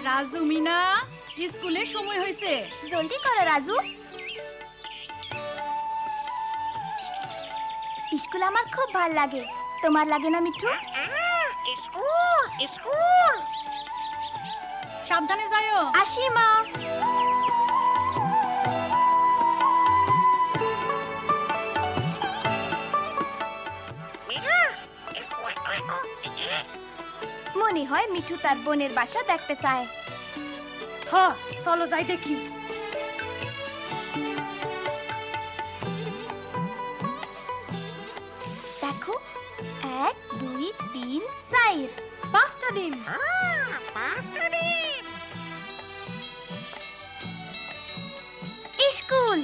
রাজু মিনা স্কুলে সময় হয়েছে, জলদি করো রাজু। স্কুল আমার খুব ভাল লাগে, তোমার লাগে না মিঠু? স্কুল স্কুল সাবধানে যাও। আসি মা। মনে হয় মিঠু তার বোনের বাসা দেখতে চায়। হ্যাঁ, চলো যাই দেখি। দেখো, 1 2 3 4 5টা ডিম। স্কুল।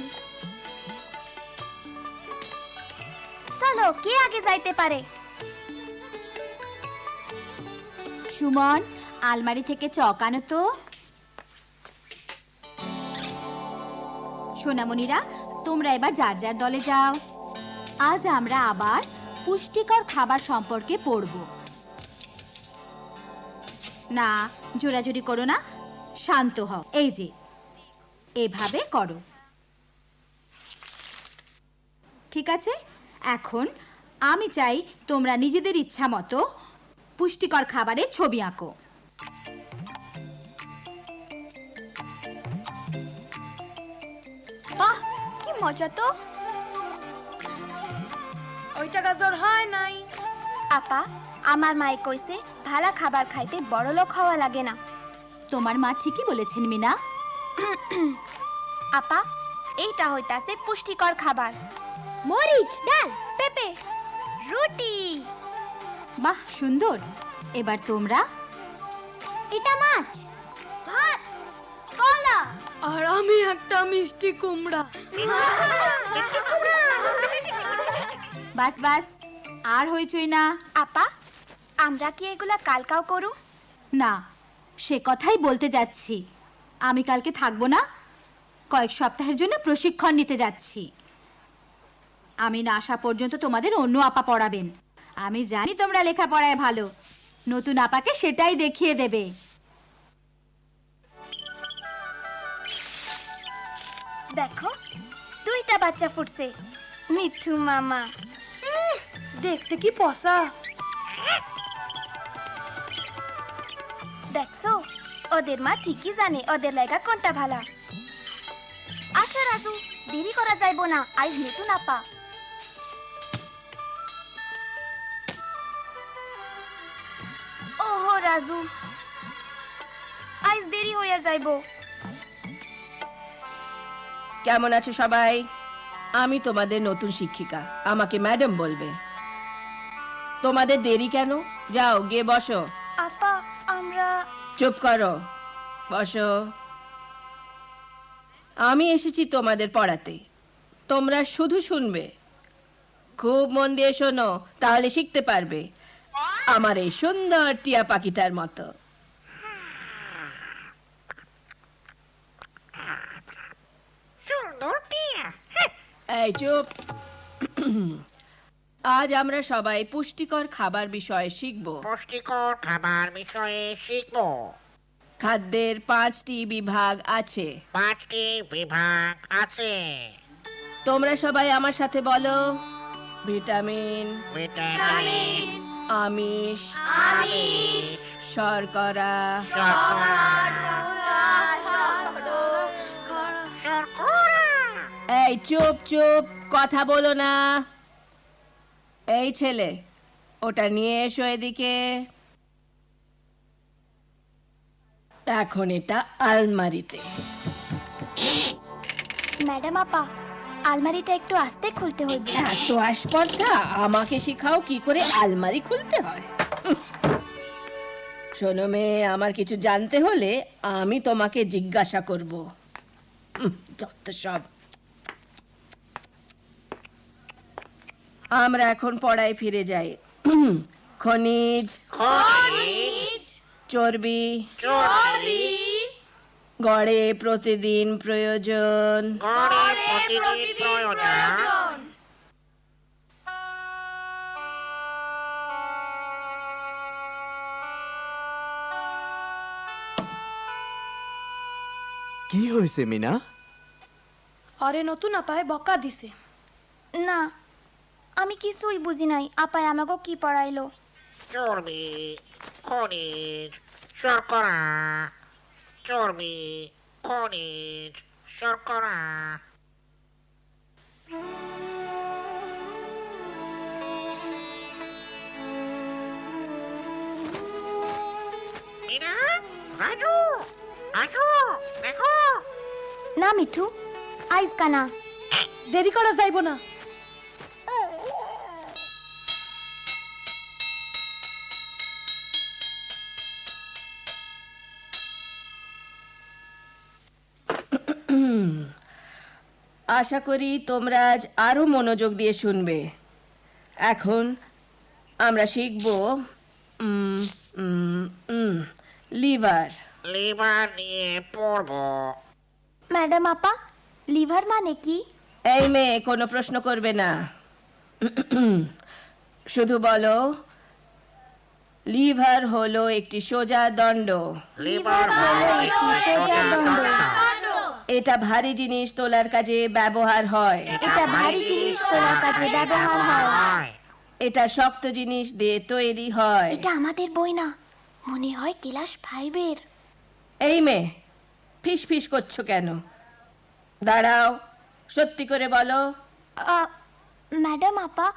চলো, কে আগে যাইতে পারে? সুমন, আলমারি থেকে চক আনো তো। সোনামণিরা, তোমরা এবার যার যার দলে যাও। আজ আমরা আবার পুষ্টিকর খাবার সম্পর্কে পড়ব। না, জোরাজুরি করো না, শান্ত হও। এই যে এভাবে করো, ঠিক আছে? এখন আমি চাই তোমরা নিজেদের ইচ্ছা মতো পুষ্টিকর খাবারের ছবি আঁকো। বাহ, কি মজা তো। ওইটা গাজর হয় নাই। আপা, আমার মায়ে কইছে ভালো খাবার খাইতে বড়লোক হওয়া লাগে না। তোমার মা ঠিকই বলেছেন মিনা। আপা, এইটা হইতাছে পুষ্টিকর খাবার। মরিচ, ডাল, পেঁপে, রুটি। বাহ, সুন্দর। এবার তোমরা। এটা মাছ, ভাত, কলা। আর আমি একটা মিষ্টি কুমড়া। বাস বাস, আর হইচই না। আপা, আমরা কি এগুলা কালকাও করু? না, সে কথাই বলতে যাচ্ছি। আমি কালকে থাকবো না, কয়েক সপ্তাহের জন্য প্রশিক্ষণ নিতে যাচ্ছি। আমি না আসা পর্যন্ত তোমাদের অন্য আপা পড়াবেন। আমি জানি তোমরা লেখাপড়ায় ভালো, নতুন আপাকে সেটাই দেখিয়ে দেবে। দেখো, 2টা বাচ্চা ফুটছে। মিঠু মামা। দেখতে কি পসা। দেখছো, ওদের মা ঠিকই জানে ওদের লাগা কোনটা ভালো। আচ্ছা রাজু, দেরি করা যাইবো না, আজ নতুন আপা। ওহো রাজু, আজ দেরি হইয়া যাইবো। কেমন আছো সবাই? আমি তোমাদের নতুন শিক্ষিকা, আমাকে ম্যাডাম বলবে। তোমাদের দেরি কেন? যাও গিয়ে বসো। আপা, আমরা। চুপ করো, বসো। আমি এসেছি তোমাদের পড়াতে, তোমরা শুধু শুনবে। খুব মন দিয়ে শোনো, তাহলে শিখতে পারবে, আমার এই সুন্দর টিয়া পাখিটার মতো। সুন্দর টিয়া। এই চুপ। আজ আমরা সবাই পুষ্টিকর খাবার বিষয়ে শিখব। পুষ্টিকর খাবার বিষয়ে শিখবো। খাদ্যের 5টি বিভাগ আছে। 5টি বিভাগ আছে। তোমরা সবাই আমার সাথে বলো। ভিটামিন, ভিটামিন, আমিষ, শর্করা, শর্করা। এই চুপ চুপ, কথা বলো না। এই ছেলে, ওটা নিয়ে এসো এদিকে। এখন এটা আলমারিতে। ম্যাডাম আপা, আলমারিটা একটু আস্তে খুলতে হইবে। এত আসপর্দা, আমাকে শিখাও কি করে আলমারি খুলতে হয়। শোনো মেয়ে, আমার কিছু জানতে হলে আমি তোমাকে জিজ্ঞাসা করব। যত সব। আমরা এখন পড়ায় ফিরে যাই। খনিজ, চর্বি, গড়ে প্রতিদিন প্রয়োজন। কি হয়েছে মিনা? অরে নতুন আপায় বকা দিছে। না, আমি কিছুই বুঝি নাই। আপায় আমাকে কি পড়াইলো? চর্বি, খনিজ, শর্করা। চর্বি, খনিজ, শর্করা। মিনা, রাজু, আসো, দেখো। না মিঠু, আইজ কানা। দেরি করা যাইব না। আশা করি তোমরা আজ আরো মনোযোগ দিয়ে শুনবে। এখন আমরা শিখব লিভার। লিভার নিয়ে পড়বো। ম্যাডাম আপা, লিভার মানে কি? এই মেয়ে কোনো প্রশ্ন করবে না, শুধু বলো লিভার হলো একটি সোজা দণ্ড। লিভার হলো একটি সোজা দণ্ড। এটা ভারী জিনিস তোলার কাজে ব্যবহার হয়। এটা ভারী জিনিস তোলার কাজে ব্যবহার হয়। এটা শক্ত জিনিস দিয়ে তৈরি হয়। এটা আমাদের বই না, মনে হয় ক্লাস 5-এর। এই মেয়ে ফিস ফিস করছো কেন? দাঁড়াও, সত্যি করে বলো। ম্যাডাম আপা,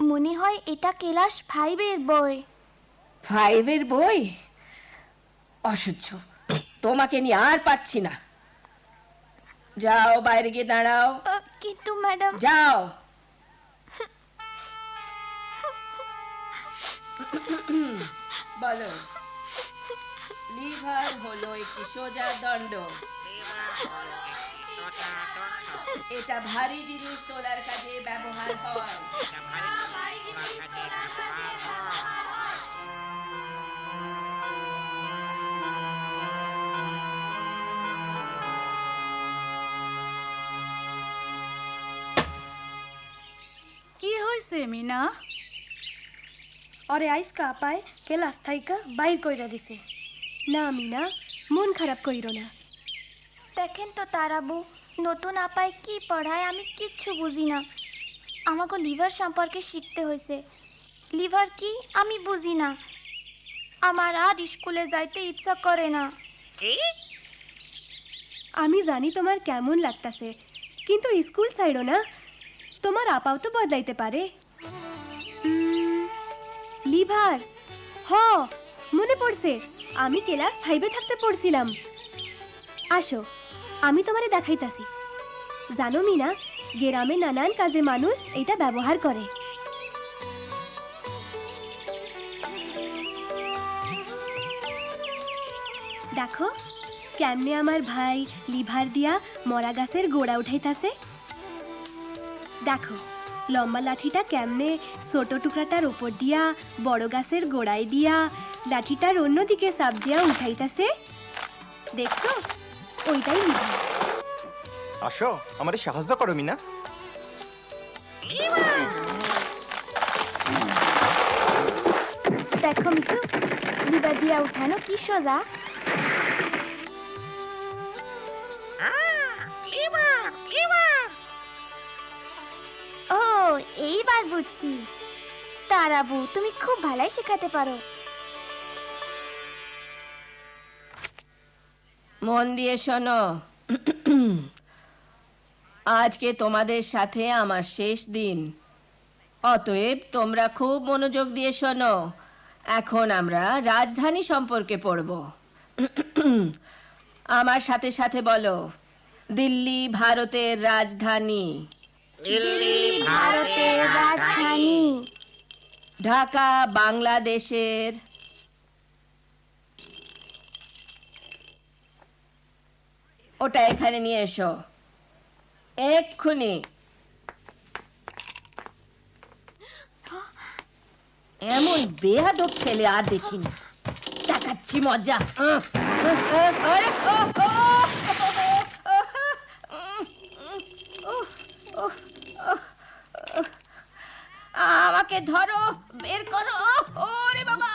মনে হয় এটা ক্লাস 5-এর বই। 5-এর বই? অসহ্য, তোমাকে নিয়ে আর পারছি না। যাও বাইরে গিয়ে দাঁড়াও। কিন্তু ম্যাডাম। যাও। বলো লিভার হলো একটি সোজা দণ্ড। এটা ভারী জিনিস তোলার কাজে ব্যবহার হয়। কি হয়েছে মিনা? অরে আইসকা আপায় ক্লাস থাইকা বাইর কইরা দিছে। না মিনা, মন খারাপ কইরো না। দেখেন তো তারাবু, নতুন আপায় কি পড়ায় আমি কিচ্ছু বুঝি না। আমাকে লিভার সম্পর্কে শিখতে হয়েছে। লিভার কি আমি বুঝি না। আমার আর স্কুলে যাইতে ইচ্ছা করে না। আমি জানি তোমার কেমন লাগতাছে, কিন্তু স্কুল ছাইড়ো না। তোমার আপাও তো বদলাইতে পারে। লিভার, হ মনে পড়ছে, আমি ক্লাস 5-এ থাকতে পড়ছিলাম। আসো, আমি তোমারে দেখাইতাছি। জানো মিনা, গ্রামে নানান কাজে মানুষ এটা ব্যবহার করে। দেখো কেমনে আমার ভাই লিভার দিয়া মরা গাছের গোড়া উঠাইতাছে। দেখো লম্বা লাঠিটা কেমনে ছোট টুকরাটার উপর দিয়া বড় গাছের গোড়ায় দিয়া লাঠিটার অন্যদিকে চাপ দিয়া উঠাইতাছে। দেখছো, ওইটাই লিভার। আসো, আমারে সাহায্য করো মিনা। দেখো মিঠু, লিভার দিয়া উঠানো কি সোজা। ও, এইবার বুঝছি। তারাবু, তুমি খুব ভালোই শেখাতে পারো। মন দিয়ে শোনো, আজকে তোমাদের সাথে আমার শেষ দিন। অতএব তোমরা খুব মনোযোগ দিয়ে শোনো। এখন আমরা রাজধানী সম্পর্কে পড়ব। আমার সাথে সাথে বলো, দিল্লি ভারতের রাজধানী। দিল্লি ভারতের রাজধানী। ঢাকা বাংলাদেশের। ওটা এখানে নিয়ে এসো এক্ষুনি। এমন বেয়াদব ছেলে আর দেখিনি। দেখাচ্ছি মজা। আমাকে ধরো, বের করো। ওরে বাবা!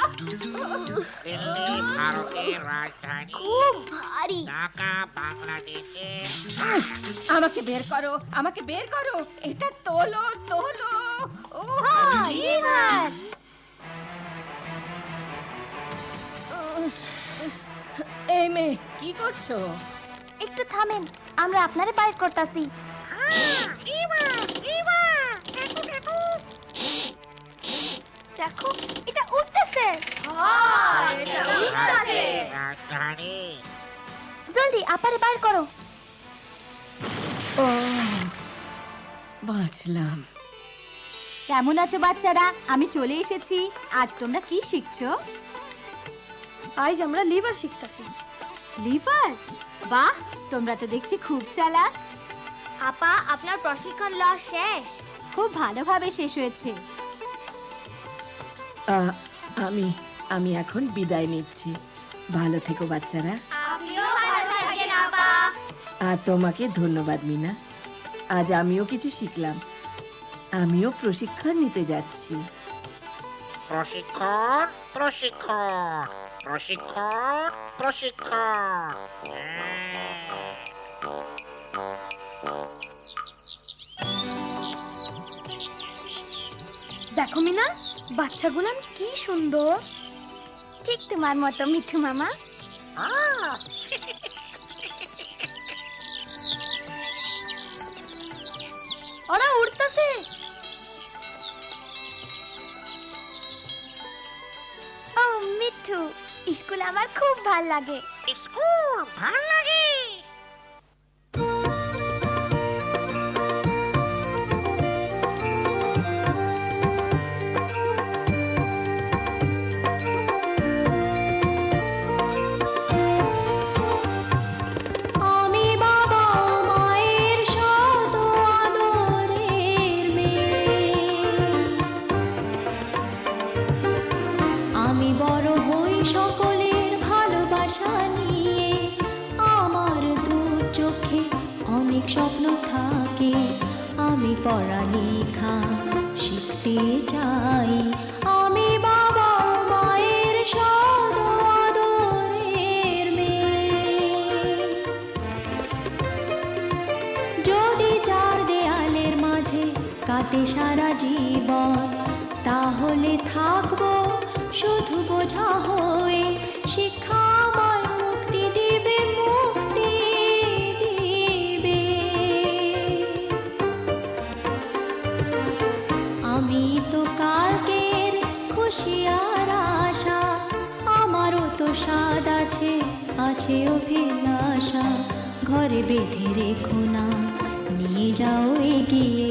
দিল্লি ভারতের রাজধানী, খুব ভারী। ঢাকা বাংলাদেশে। আমাকে বের করো, আমাকে বের করো। এটা তোলো, তোলো। ও লিভার। এই মেয়ে, কি করছো? একটু থামেন, আমরা আপনারে বাইর করতাছি। দেখো, এটা উঠতেছে। ভারতের রাজধানী। জলদি আপারে বাইর করো। ও, বাঁচলাম। কেমন আছো বাচ্চারা? আমি চলে এসেছি। আজ তোমরা কি শিখছো? আজ আমরা লিভার শিখতাছি। লিভার? বাহ, তোমরা তো দেখছি খুব চালাক। আপা, আপনার প্রশিক্ষণ লওয়া শেষ? খুব ভালোভাবে শেষ হয়েছে। আমি এখন বিদায় নিচ্ছি। ভালো থেকো বাচ্চারা। আপনিও ভালো থাকেন আপা। আর তোমাকে ধন্যবাদ মিনা। আজ আমিও কিছু শিখলাম। আমিও প্রশিক্ষণ নিতে যাচ্ছি। প্রশিক্ষণ, প্রশিক্ষণ, প্রশিক্ষণ, প্রশিক্ষণ। দেখো মিনা, বাচ্চাগুলান কি সুন্দর। ঠিক তোমার মতো মিঠু মামা। ওরা উড়তাছে। ও মিঠু, স্কুল আমার খুব ভাল লাগে। স্কুল ভাল লাগে। আমি বাবা মায়ের শত আদরের মেয়ে, আমি বড় হই সকলের ভালোবাসা নিয়ে, আমার দু চোখে অনেক স্বপ্ন থাকে, আমি পড়ালেখা শিখতে চাই, আমি বাবা মায়ের শত আদরের মেয়ে। যদি চার দেয়ালের মাঝে কাটে সারা জীবন, তাহলে থাকবো শুধু বোঝা হয়ে, শিক্ষা আমায় মুক্তি দিবে, মুক্তি দিবে। আমি তো কালকের খুশি আর আশা, আমারও তো স্বাদ আছে, আছে অভিলাষা, ঘরে বেঁধে রেখো না, নিয়ে যাও এগিয়ে